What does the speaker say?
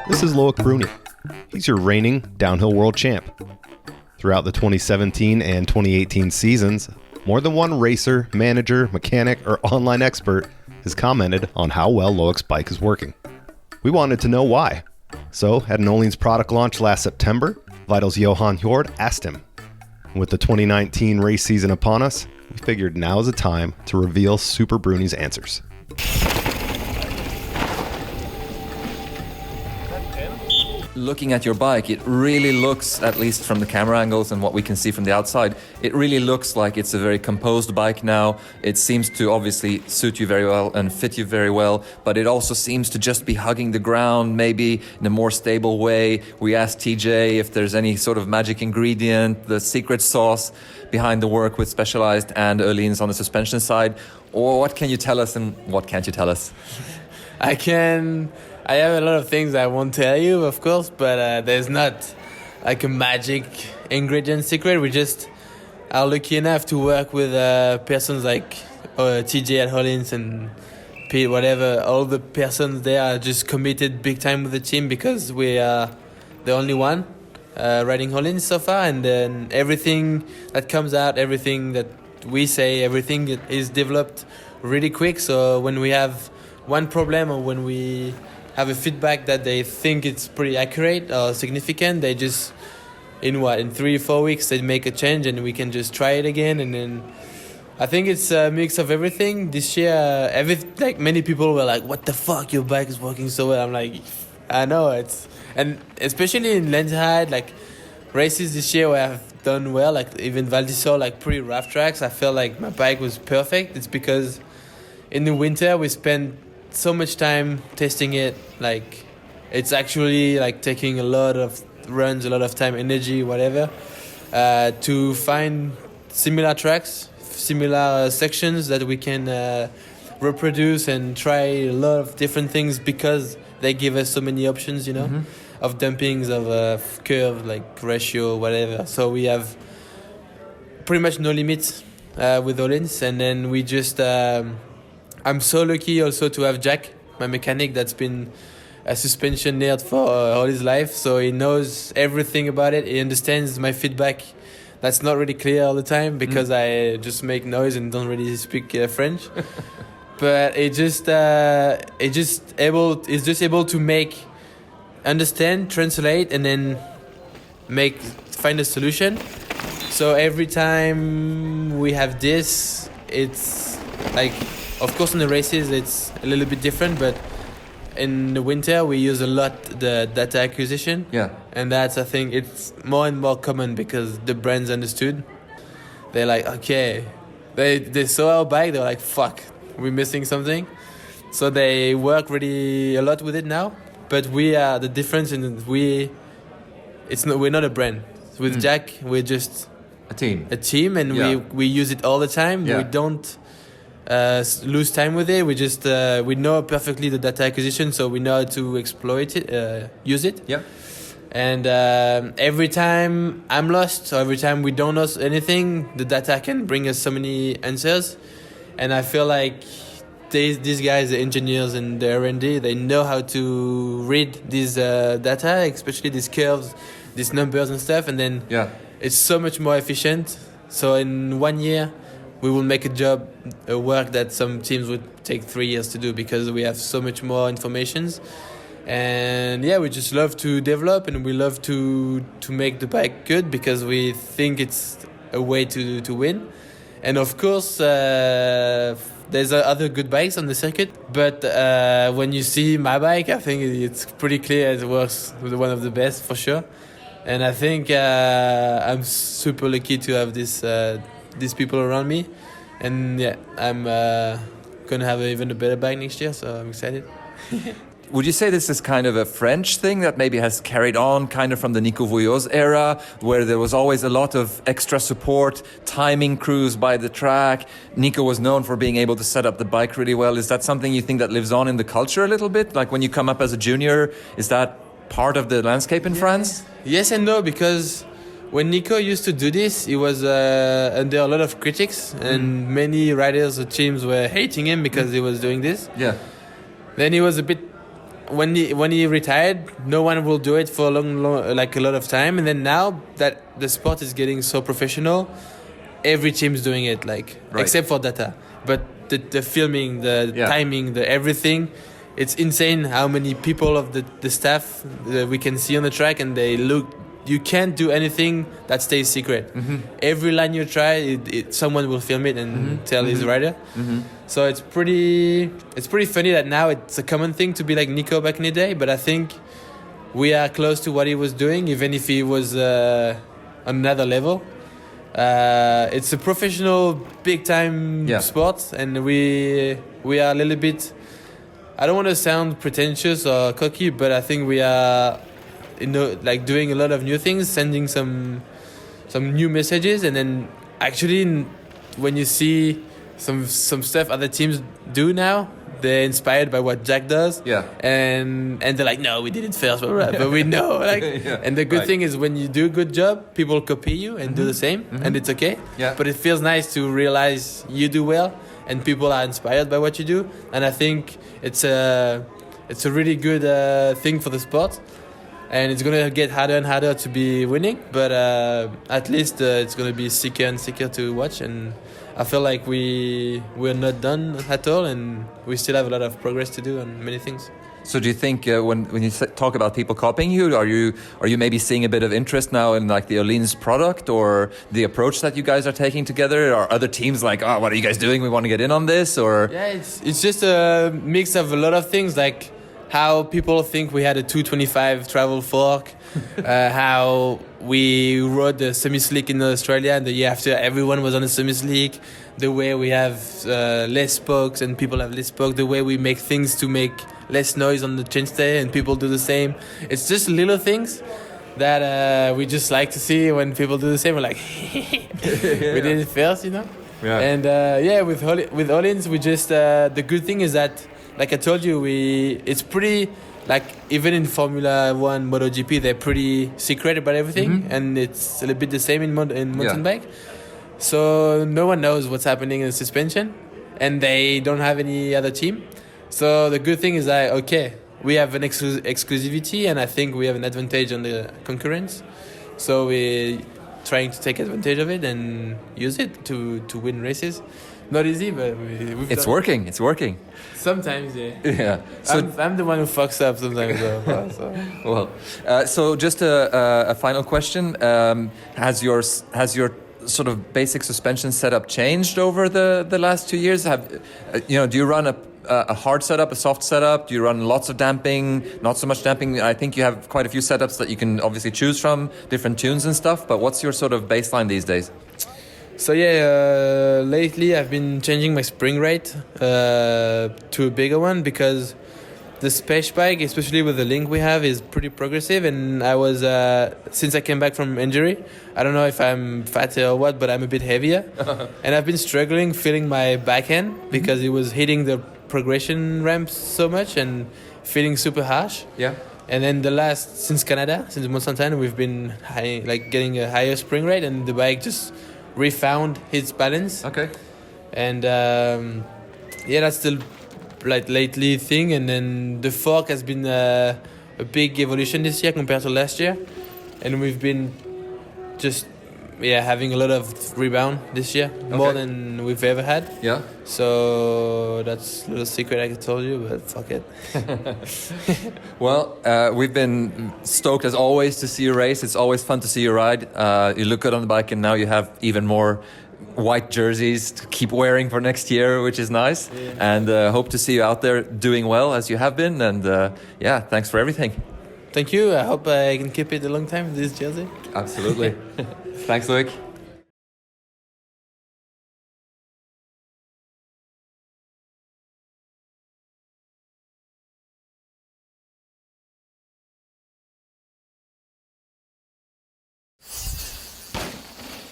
This is Loic Bruni. He's your reigning downhill world champ. Throughout the 2017 and 2018 seasons, more than one racer, manager, mechanic, or online expert has commented on how well Loic's bike is working. We wanted to know why. So, at an Ohlins product launch last September, Vital's Johan Hjord asked him. With the 2019 race season upon us, we figured now is the time to reveal Super Bruni's answers. Looking at your bike, it really looks, at least from the camera angles and what we can see from the outside, it really looks like it's a very composed bike now. It seems to obviously suit you very well and fit you very well, but it also seems to just be hugging the ground, maybe in a more stable way. We asked TJ if there's any sort of magic ingredient, the secret sauce behind the work with Specialized and Ohlins on the suspension side. Or what can you tell us and what can't you tell us? I have a lot of things I won't tell you, of course, but there's not like a magic ingredient secret. We just are lucky enough to work with persons like TJ at Ohlins and Pete, whatever. All the persons there are just committed big time with the team because we are the only one riding Ohlins so far. And then everything that comes out, everything that we say, everything is developed really quick. So when we have one problem or when we have a feedback that they think it's pretty accurate or significant, they just in 3-4 weeks they make a change and we can just try it again. And then I think it's a mix of everything. This year like many people were like, what the fuck, your bike is working so well. I'm like, I know it's, and especially in Lenzerheide, like races this year where I've done well, like even Val d'Isère, like pretty rough tracks, I felt like my bike was perfect. It's because in the winter we spend so much time testing it, like it's actually like taking a lot of runs, a lot of time, energy, whatever, to find similar tracks, similar sections that we can reproduce and try a lot of different things because they give us so many options, you know, of dumpings, of curve, like ratio, whatever. So we have pretty much no limits with Ohlins, and then we just I'm so lucky also to have Jack, my mechanic, that's been a suspension nerd for all his life. So he knows everything about it. He understands my feedback. That's not really clear all the time because I just make noise and don't really speak French. But he's just able to understand, translate, and then find a solution. So every time we have this, it's like, of course, in the races, it's a little bit different, but in the winter, we use a lot the data acquisition. Yeah. And that's, I think, it's more and more common because the brands understood. They're like, okay. They saw our bike, they're like, fuck, we're missing something. So they work really a lot with it now. But we are, the difference in we're not a brand. With Jack, we're just a team, and we use it all the time. We don't lose time with it. We just we know perfectly the data acquisition, so we know how to exploit it, use it. Yeah. And every time I'm lost, or every time we don't know anything, the data can bring us so many answers. And I feel like these guys, the engineers and the R&D, they know how to read these data, especially these curves, these numbers and stuff. And then it's so much more efficient. So in 1 year, we will make a work that some teams would take 3 years to do because we have so much more information. And we just love to develop and we love to make the bike good because we think it's a way to win. And of course, there's other good bikes on the circuit. But when you see my bike, I think it's pretty clear it works with one of the best for sure. And I think I'm super lucky to have these people around me, and I'm gonna have even a better bike next year, so I'm excited. Would you say this is kind of a French thing that maybe has carried on kind of from the Nico Vouillot's era, where there was always a lot of extra support, timing crews by the track? Nico was known for being able to set up the bike really well. Is that something you think that lives on in the culture a little bit? Like when you come up as a junior, is that part of the landscape in France? Yes and no, because when Nico used to do this, he was under a lot of critics, and many riders or teams were hating him because he was doing this. Yeah. Then he was a bit when he retired, no one will do it for a long, like a lot of time. And then now that the sport is getting so professional, every team's doing it, like except for data. But the filming, the timing, the everything, it's insane how many people of the staff we can see on the track, and they look. You can't do anything that stays secret. Every line you try, someone will film it and tell his rider. So it's pretty funny that now it's a common thing to be like Nico back in the day. But I think we are close to what he was doing, even if he was on another level. It's a professional, big time sport, and we are a little bit. I don't want to sound pretentious or cocky, but I think we are. Like doing a lot of new things, sending some new messages, and then actually when you see some stuff other teams do now, they're inspired by what Jack does. And they're like, no, we did it first, but we know. Like, and the good thing is when you do a good job, people copy you and do the same, and it's okay. But it feels nice to realize you do well, and people are inspired by what you do. And I think it's a really good thing for the sport. And it's going to get harder and harder to be winning, but at least it's going to be sicker and sicker to watch. And I feel like we're not done at all, and we still have a lot of progress to do on many things. So do you think when you talk about people copying you, are you maybe seeing a bit of interest now in like the Ohlins product or the approach that you guys are taking together? Are other teams like, oh, what are you guys doing? We want to get in on this? Or it's just a mix of a lot of things, like how people think we had a 225 travel fork, how we rode the semi-slick in Australia, and the year after everyone was on a semi-slick, the way we have less spokes and people have less spokes, the way we make things to make less noise on the chainstay and people do the same. It's just little things that we just like to see when people do the same. We're like, we did it first, you know? And with Ohlins, we just, the good thing is that, like I told you, it's pretty, like even in Formula 1, MotoGP, they're pretty secret about everything, and it's a little bit the same in mountain bike. So no one knows what's happening in the suspension, and they don't have any other team. So the good thing is that, okay, we have an exclusivity, and I think we have an advantage on the concurrents. So we're trying to take advantage of it and use it to win races. Not easy, but it's working. It's working. Sometimes, yeah. Yeah. So I'm the one who fucks up sometimes. Well, so just a final question: has your sort of basic suspension setup changed over the last 2 years? Do you run a hard setup, a soft setup? Do you run lots of damping, not so much damping? I think you have quite a few setups that you can obviously choose from, different tunes and stuff. But what's your sort of baseline these days? So lately I've been changing my spring rate to a bigger one, because the Space bike, especially with the link we have, is pretty progressive. And I was since I came back from injury, I don't know if I'm fatter or what, but I'm a bit heavier. And I've been struggling feeling my backhand because it was hitting the progression ramps so much and feeling super harsh. And then since Canada, since Mont-Saint-Anne, we've been getting a higher spring rate, and the bike just refound its balance. And that's still like lately thing. And then the fork has been a big evolution this year compared to last year, and we've been just having a lot of rebound this year, more than we've ever had. So that's a little secret I told you, but fuck it. Well, we've been stoked as always to see you race. It's always fun to see you ride. You look good on the bike, and now you have even more white jerseys to keep wearing for next year, which is nice. And hope to see you out there doing well as you have been. And thanks for everything. Thank you. I hope I can keep it a long time, this jersey. Absolutely. Thanks, Loic.